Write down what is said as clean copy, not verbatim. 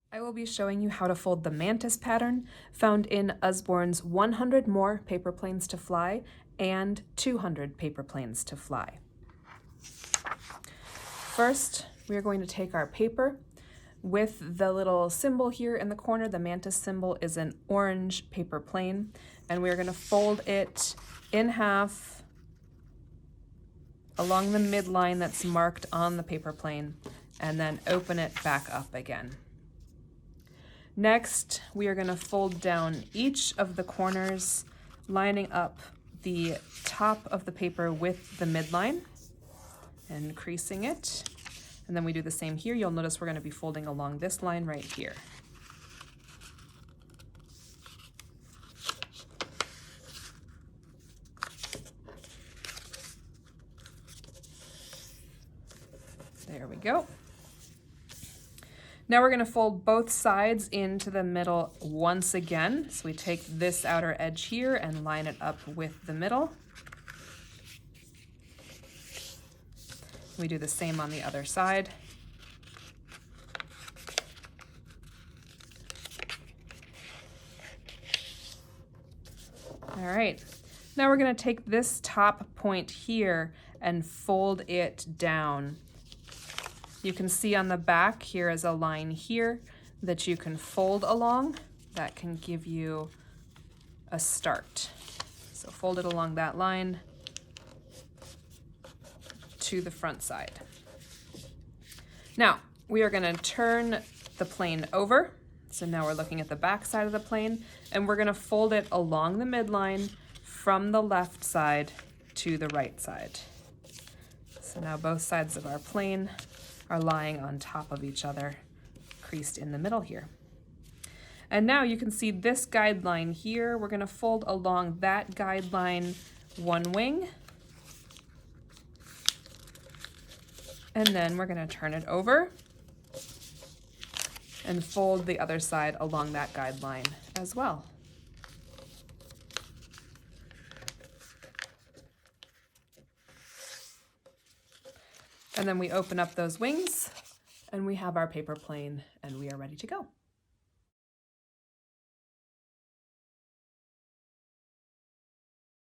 I will be showing you how to fold the Mantis pattern found in Usborne's 100 More Paper Planes to Fly and 200 Paper Planes to Fly. First, we are going to take our paper with the little symbol here in the corner. The Mantis symbol is an orange paper plane, and we are going to fold it in half along the midline that's marked on the paper plane, and then open it back up again. Next, we are going to fold down each of the corners, lining up the top of the paper with the midline and creasing it. And then we do the same here. You'll notice we're going to be folding along this line right here. There we go. Now we're going to fold both sides into the middle once again. So we take this outer edge here and line it up with the middle. We do the same on the other side. All right, now we're going to take this top point here and fold it down. You can see on the back here is a line here that you can fold along. That can give you a start. So fold it along that line to the front side. Now we are going to turn the plane over. So now we're looking at the back side of the plane, and we're going to fold it along the midline from the left side to the right side. So now both sides of our plane are lying on top of each other, creased in the middle here. And now you can see this guideline here. We're going to fold along that guideline one wing, and then we're going to turn it over and fold the other side along that guideline as well. And then we open up those wings and we have our paper plane and we are ready to go.